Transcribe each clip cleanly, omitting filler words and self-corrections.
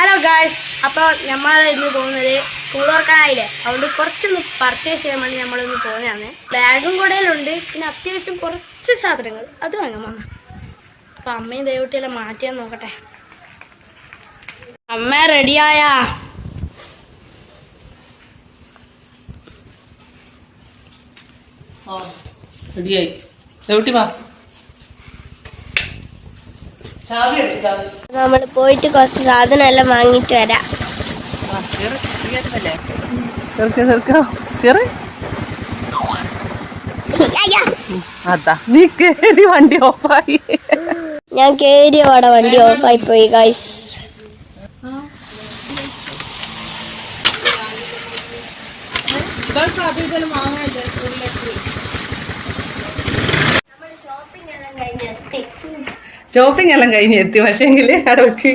Hello guys, അപ്പോൾ നമ്മൾ ഇന്ന് പോകുന്നത് സ്കൂൾ തുറക്കാനായില്ലേ, അതുകൊണ്ട് കുറച്ചൊന്ന് പർച്ചേസ് ചെയ്യാൻ വേണ്ടി നമ്മളൊന്ന് പോകുന്നതാണ്. ബാഗും കൂടെയിലുണ്ട്, പിന്നെ അത്യാവശ്യം കുറച്ച് സാധനങ്ങൾ അത് വാങ്ങാൻ വന്നു. അപ്പോൾ അമ്മയും ദൈവട്ടിയെല്ലാം മാറ്റിയാൽ നോക്കട്ടെ. അമ്മ റെഡിയായാ? റെഡിയായി. ദൈവട്ടി വാ. നമ്മൾ പോയിട്ട് കുറച്ച് സാധനം എല്ലാം വാങ്ങിട്ട് വരാം. നീ കേറി വണ്ടി ഓഫായി. ഞാൻ കേറിയോടെ വണ്ടി ഓഫായി പോയി ഗൈസ്. ഷോപ്പിംഗ് എല്ലാം കഴിഞ്ഞ് എത്തി. പക്ഷേങ്കിൽ അടക്ക്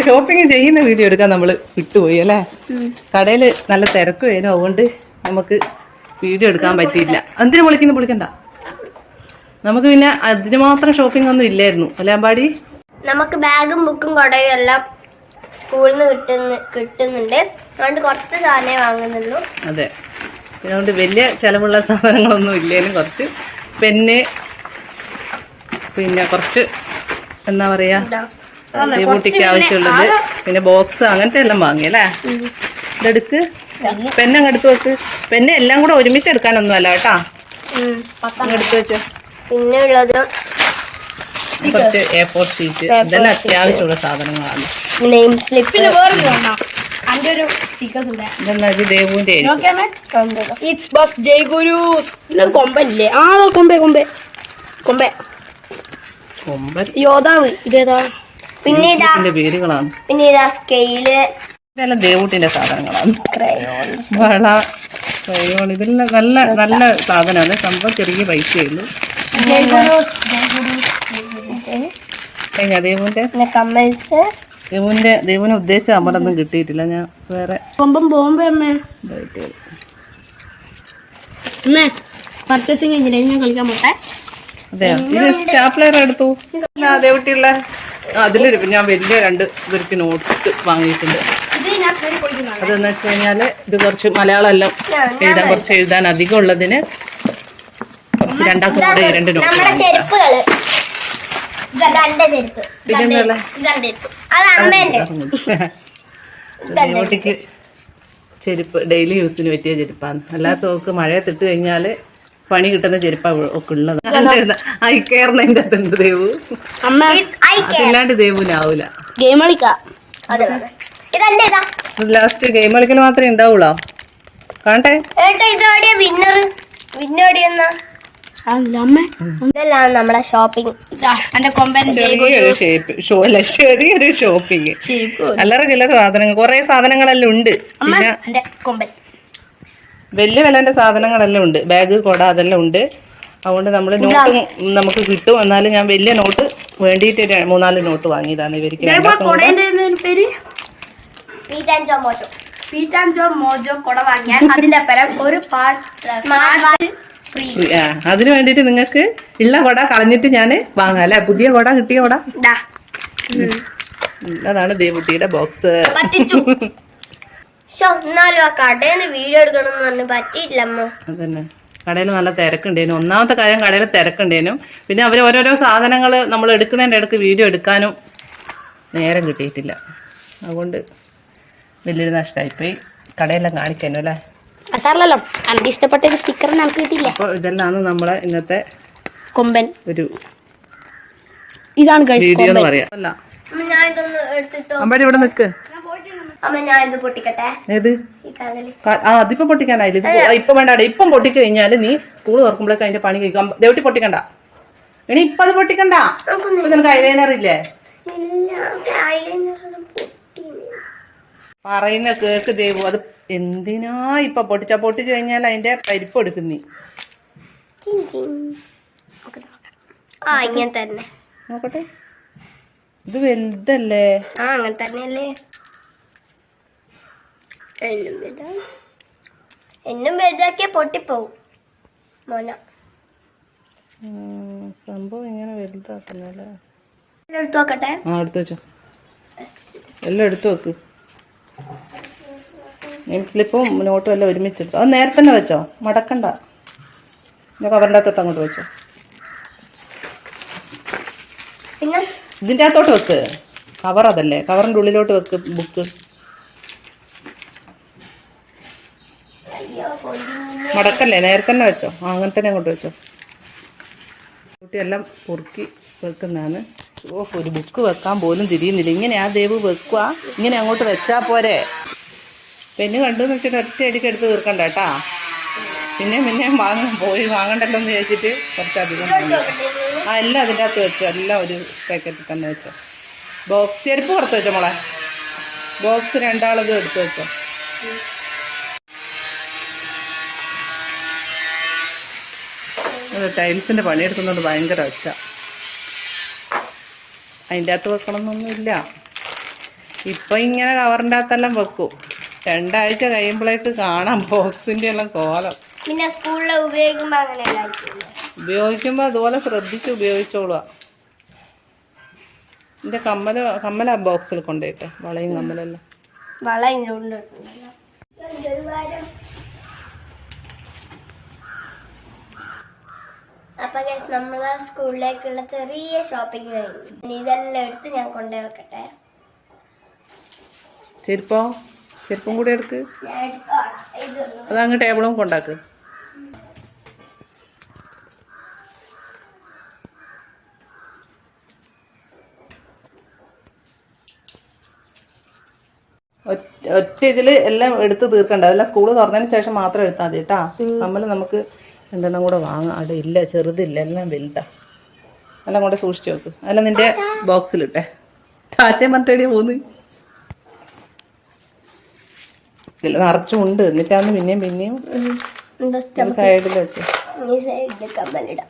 ഷോപ്പിംഗ് ചെയ്യുന്ന വീഡിയോ എടുക്കാൻ നമ്മൾ വിട്ടുപോയി അല്ലേ. കടയിൽ നല്ല തിരക്ക് വരുന്നു, അതുകൊണ്ട് നമുക്ക് വീഡിയോ എടുക്കാൻ പറ്റിയില്ല. എന്തിനു പൊളിക്കണ്ട, നമുക്ക് പിന്നെ അതിന് മാത്രം ഷോപ്പിംഗ് ഒന്നും ഇല്ലായിരുന്നു അല്ലേ അമ്പാടി. നമുക്ക് ബാഗും ബുക്കും കുടയും എല്ലാം സ്കൂളിൽ നിന്ന് കിട്ടുന്നുണ്ട്, അതുകൊണ്ട് കുറച്ച് സാധനമേ വാങ്ങുന്നുള്ളൂ. അതെ, അതുകൊണ്ട് വലിയ ചിലവുള്ള സാധനങ്ങളൊന്നും ഇല്ലേലും കുറച്ച് പെന്ന്, പിന്നെ കുറച്ച് എന്താ പറയാ കുട്ടിക്ക് ആവശ്യമുള്ളത്, പിന്നെ ബോക്സ് അങ്ങനത്തെ എല്ലാം വാങ്ങി അല്ലേ. ഇതെടുക്ക്, പെന്നങ്ങ് എടുത്ത് വെക്ക്. പെന്ന് എല്ലാം കൂടെ ഒരുമിച്ച് എടുക്കാനൊന്നും അല്ല കേട്ടാ, എടുത്ത് വെച്ച്. പിന്നെ ഉള്ളത് കുറച്ച് A4 ഷീറ്റ്, ഇതെല്ലാം അത്യാവശ്യമുള്ള സാധനങ്ങളാണ്. ദേവുവിന്റെ യോദ്ധാവ് ഇതേതാ. പിന്നെ പേരുകളാണ്. പിന്നെ സ്കെയില്, ഇതെല്ലാം ദേവൂട്ടിന്റെ സാധനങ്ങളാണ്. വള, ക്രയോൺ, ഇതെല്ലാം നല്ല നല്ല സാധനമാണ്. സംഭവം ചെറിയ പൈസയുള്ളൂ. ദേവുവിന് ഉദ്ദേശിച്ച അമ്മടൊന്നും കിട്ടിയിട്ടില്ല. ഞാൻ വേറെ പർച്ചേസിങ് കഴിഞ്ഞില്ലേ, ഞാൻ കളിക്കാൻ പോട്ടെ. അതെയോ, ഇത് സ്റ്റാപ്ലർ എടുത്തു. ദേവട്ടിയുള്ള അതിലൊരു ഞാൻ വലിയ 2 പേർക്ക് നോട്ട് വാങ്ങിയിട്ടുണ്ട്. അതെന്ന് വെച്ച് കഴിഞ്ഞാല് ഇത് കുറച്ച് മലയാളം എല്ലാം കുറച്ച് എഴുതാൻ അധികം ഉള്ളതിന് കുറച്ച് 2 കൂടെ 2 നോട്ട്. ദേവട്ടിക്ക് ചെരുപ്പ് ഡെയിലി യൂസിന് പറ്റിയ ചെരുപ്പാണ്. അല്ലാത്ത നോക്ക് മഴയത്തിട്ട് കഴിഞ്ഞാല് പണി കിട്ടുന്ന ചെരുപ്പ ഒക്കെ ഉള്ളത്. ഐക്കയറിന്റെ അകത്തുണ്ട് ദേവു, അതില്ലാണ്ട് ദേവുവിനാവൂല. ഗെയിം കളിക്കാം. ലാസ്റ്റ് ഗെയിം കളിക്കൽ മാത്രമേ ഉണ്ടാവുള്ളൂ. കാണട്ടെ, നമ്മളെ ഷോപ്പിംഗ്. ചെറിയൊരു ഷോപ്പിംഗ്, അല്ലറ ചില്ലറ സാധനങ്ങൾ, കുറെ സാധനങ്ങളെല്ലാം ഉണ്ട്. പിന്നെ വലിയ വിലന്റെ സാധനങ്ങളെല്ലാം ഉണ്ട്. ബാഗ്, കൊട അതെല്ലാം ഉണ്ട്. അതുകൊണ്ട് നമ്മൾ നോട്ട് നമുക്ക് കിട്ടും. എന്നാലും ഞാൻ വലിയ നോട്ട് വേണ്ടിയിട്ട് 3-4 നോട്ട് വാങ്ങിയതാണ് ഇവർക്ക്. അതിന് വേണ്ടിട്ട് നിങ്ങൾക്ക് ഉള്ള കൊട കളഞ്ഞിട്ട് ഞാൻ വാങ്ങാം അല്ലെ. പുതിയ കൊട, കിട്ടിയ കൊട. അതാണ് ദേവുട്ടിയുടെ ബോക്സ്. വീഡിയോ എടുക്കണം പറ്റിയില്ല. അതന്നെ, കടയിൽ നല്ല തിരക്കുണ്ടേനു. ഒന്നാമത്തെ കാര്യം കടയിൽ തിരക്കുണ്ടേനും. പിന്നെ അവർ ഓരോരോ സാധനങ്ങൾ നമ്മൾ എടുക്കുന്നതിൻ്റെ ഇടയ്ക്ക് വീഡിയോ എടുക്കാനും നേരം കിട്ടിയിട്ടില്ല. അതുകൊണ്ട് വലിയൊരു നഷ്ടമായിപ്പോയി. കടയെല്ലാം കാണിക്കാനോ അല്ലേ. എനിക്ക് ഇഷ്ടപ്പെട്ട സ്റ്റിക്കർ നമുക്ക് കിട്ടിയില്ല. അപ്പോൾ ഇതെല്ലാം നമ്മളെ ഇന്നത്തെ കൊമ്പൻ ഒരു ഇതാണ് വീഡിയോ എന്ന് പറയാം. അല്ല അമ്പാടി ഇവിടെ നിൽക്ക്. ഏത് അതിപ്പോ പൊട്ടിക്കാനായില്ല. ഇപ്പൊ വേണ്ട, ഇപ്പം പൊട്ടിച്ചു കഴിഞ്ഞാല് നീ സ്കൂൾ തുറക്കുമ്പോഴേക്ക് അതിന്റെ പണി കഴിക്കാം. ദേവട്ടി പൊട്ടിക്കണ്ട ഇനി, ഇപ്പൊ അത് പൊട്ടിക്കണ്ട. ഇപ്പൊ നിനക്ക് ഐലൈനർ ഇല്ലേ? പറയുന്ന കേക്ക് ദേവു. അത് എന്തിനാ ഇപ്പൊ പൊട്ടിച്ചു കഴിഞ്ഞാൽ അതിന്റെ പരിപ്പ് എടുക്കുന്നീ. നോക്കട്ടെ, ഇത് വലുതല്ലേ? അങ്ങനെ തന്നെയല്ലേ. എന്നും വലുതാക്കിയ പൊട്ടിപ്പോവും മോന. സംഭവം ഇങ്ങനെ വലുതാക്കുന്നല്ലേ. എടുത്തു നോക്കട്ടെ. എടുത്തു വെച്ചോ. എല്ലാം എടുത്തു വെക്ക്. നെയിം സ്ലിപ്പും നോട്ടും എല്ലാം ഒരുമിച്ചെടുത്തു. അത് നേരത്തെ തന്നെ വെച്ചോ, മടക്കണ്ട. പിന്നെ കവറിൻ്റെ അകത്തോട്ട് അങ്ങോട്ട് വെച്ചോ. പിന്നെ ഇതിൻ്റെ അകത്തോട്ട് വെക്ക്. കവർ അതല്ലേ, കവറിൻ്റെ ഉള്ളിലോട്ട് വെക്ക് ബുക്ക്. മടക്കല്ലേ, നേരത്തെ തന്നെ വെച്ചോ. അങ്ങനെ തന്നെ അങ്ങോട്ട് വെച്ചോ. കുട്ടിയെല്ലാം പൊറുക്കി വെക്കുന്നതാണ്. ഒരു ബുക്ക് വെക്കാൻ പോലും തിരിയുന്നില്ല. ഇങ്ങനെ ആ ദേവ് വെക്കുക, ഇങ്ങനെ അങ്ങോട്ട് വെച്ചാൽ പോരെ. പെണ്ണ് കണ്ടെന്ന് വെച്ചിട്ട് ഒറ്റ അടിക്ക് എടുത്ത് തീർക്കണ്ട കേട്ടാ. പിന്നെ പോയി വാങ്ങണ്ടല്ലോ എന്ന് ചോദിച്ചിട്ട് കുറച്ചധികം എല്ലാം അതിൻ്റെ അകത്ത് വെച്ചോ. എല്ലാം ഒരു പാക്കറ്റിൽ തന്നെ വെച്ചോ. ബോക്സ് ചെരുപ്പ് പുറത്ത് വെച്ചോ മോളെ. ബോക്സ് രണ്ടാളത് എടുത്ത് വെച്ചോ. ടൈൽസിൻ്റെ പണിയെടുക്കുന്നതുകൊണ്ട് ഭയങ്കര വെച്ച. അതിൻ്റെ അകത്ത് വെക്കണമെന്നൊന്നുമില്ല. ഇപ്പം ഇങ്ങനെ കവറിൻ്റെ അകത്തെല്ലാം വെക്കും. 2 ആഴ്ച കഴിയുമ്പോഴേക്ക് കാണാം ബോക്സിൻ്റെ എല്ലാം കോലം. പിന്നെ സ്കൂളിൽ ഉപയോഗിക്കുമ്പോൾ അതുപോലെ ശ്രദ്ധിച്ച് ഉപയോഗിച്ചോളുക. എൻ്റെ കമ്മല ബോക്സിൽ കൊണ്ടുപോയിട്ടെ, വളയും കമ്മലെല്ലാം. അപ്പൊ നമ്മളെ സ്കൂളിലേക്കുള്ള ചെറിയ ഷോപ്പിംഗ് കഴിഞ്ഞു. ഇതെല്ലാം എടുത്ത് ഞാൻ കൊണ്ടുപോയി വെക്കട്ടെ. ചെരുപ്പും കൂടി എടുക്ക്. അതങ്ങ് ടേബിളും കൊണ്ടാക്ക്. ഒറ്റ ഇതിൽ എല്ലാം എടുത്ത് തീർക്കണ്ട. അതെല്ലാം സ്കൂൾ തുറന്നതിന് ശേഷം മാത്രം എടുത്താൽ മതി കേട്ടാ. നമ്മൾ നമുക്ക് 2 എണ്ണം കൂടെ വാങ്ങാം. അവിടെ ഇല്ല, ചെറുതില്ല, എല്ലാം വലുതാ. എല്ലാം കൂടെ സൂക്ഷിച്ച് വെക്ക്. അതെല്ലാം നിന്റെ ബോക്സിലിട്ടെ. ടാറ്റയും പറഞ്ഞിട്ടേടിയാ പോകുന്നു. ഇതിൽ നിറച്ചും ഉണ്ട്. എന്നിട്ടാന്ന് പിന്നെയും സൈഡിൽ വെച്ച് കമ്മലിടാം.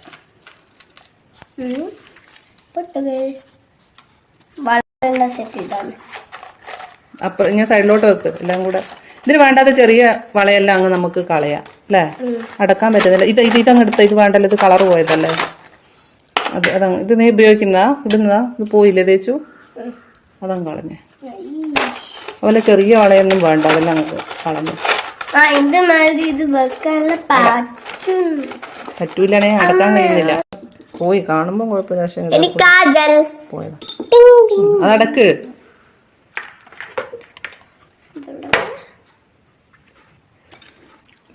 സെറ്റ് ചെയ്താണ്. അപ്പുറം ഇങ്ങനെ സൈഡിലോട്ട് വെക്ക്. എല്ലാം കൂടെ ഇതിന് വേണ്ടാത്ത ചെറിയ വളയെല്ലാം അങ്ങ് നമുക്ക് കളയാം അല്ലേ. അടക്കാൻ പറ്റുന്നില്ല. ഇതങ്ങ് എടുത്ത. ഇത് വേണ്ടല്ലോ, ഇത് കളർ പോയതല്ലേ. അതങ്ങ് ഇത് നീ ഇടുന്നതാ. ഇത് പോയില്ലേ തേച്ചു? അതങ്ങ് കളഞ്ഞേ. അതുപോലെ ചെറിയ വളയൊന്നും വേണ്ട, അതെല്ലാം അങ്ങ് കളഞ്ഞു. പറ്റൂലണേ, അടക്കാൻ കഴിയുന്നില്ല. പോയി കാണുമ്പോൾ കുഴപ്പമില്ല. പോയതാ. അതടക്ക്.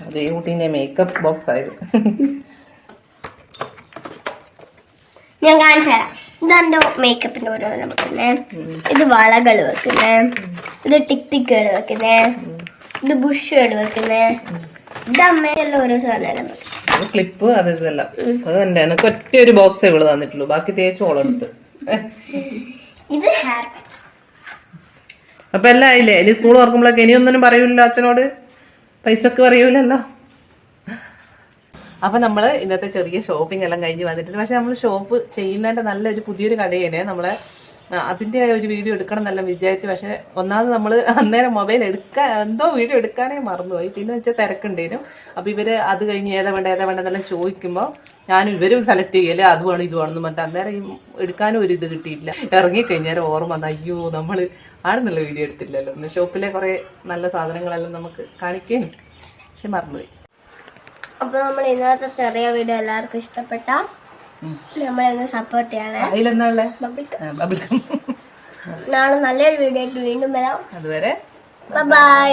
അതേ കുട്ടീൻ്റെ മേക്കപ്പ് ബോക്സ് ആയത്. ഞാൻ കാണിച്ചു തരാം. ഇതെന്റെ മേക്കപ്പിന്റെ ഓരോന്നും വെക്കുന്നേ. ഇത് വളകൾ വെക്കുന്നേ. ഇത് ടിക്കൾ വെക്കുന്നേ. ഇത് ബുഷുകൾ വെക്കുന്നേ. ഇത് അമ്മയെല്ലാം ഓരോ സാധനം. ക്ലിപ്പ് അത് ഇതെല്ലാം അത് തന്നെ. എനിക്ക് ഒറ്റ ഒരു ബോക്സേ ഇവള് തന്നിട്ടുള്ളൂ, ബാക്കി തേച്ച് ഓളെടുത്ത്. ഇത് ഹെയർ. അപ്പൊ എല്ലാം ആയില്ലേ? ഇനി സ്കൂൾ തുറക്കുമ്പോഴൊക്കെ ഇനിയൊന്നും പറയൂല്ലോ അച്ഛനോട്, പൈസക്ക് പറയൂലല്ലോ. അപ്പൊ നമ്മള് ഇന്നത്തെ ചെറിയ ഷോപ്പിംഗ് എല്ലാം കഴിഞ്ഞ് വന്നിട്ടുണ്ട്. പക്ഷെ നമ്മൾ ഷോപ്പ് ചെയ്യുന്നതിന്റെ നല്ലൊരു പുതിയൊരു കടയേനെ നമ്മളെ അതിന്റെ ഒരു വീഡിയോ എടുക്കണം എന്നെല്ലാം വിചാരിച്ചു. പക്ഷെ ഒന്നാമത് നമ്മൾ അന്നേരം മൊബൈൽ എന്തോ വീഡിയോ എടുക്കാനേ മറന്നുപോയി. പിന്നെ വെച്ചാൽ തിരക്കുണ്ടേനും. അപ്പൊ ഇവര് അത് കഴിഞ്ഞ് ഏതാ വേണ്ട എന്നെല്ലാം ചോദിക്കുമ്പോൾ ഞാനും ഇവരും സെലക്ട് ചെയ്യല്ലേ, അത് വേണം ഇത് വേണമെന്ന് പറഞ്ഞിട്ട് അന്നേരം ഈ എടുക്കാനും ഒരു ഇത് കിട്ടിയില്ല. ഇറങ്ങിക്കഴിഞ്ഞാൽ ഓർമ്മ വന്നു, അയ്യോ നമ്മൾ ആണെന്നുള്ള വീഡിയോ എടുത്തില്ലല്ലോ. ഒന്ന് ഷോപ്പിലെ കുറെ നല്ല സാധനങ്ങളെല്ലാം നമുക്ക് കാണിക്കുകയും പക്ഷെ മറന്നുപോയി. അപ്പൊ നമ്മൾ ഇന്നത്തെ ചെറിയ വീഡിയോ എല്ലാവർക്കും ഇഷ്ടപ്പെട്ട നമ്മളെ സപ്പോർട്ട് ചെയ്യണേ. നാളെ നല്ലൊരു വീഡിയോ ആയിട്ട് വീണ്ടും വരാം. അതുവരെ ബൈ.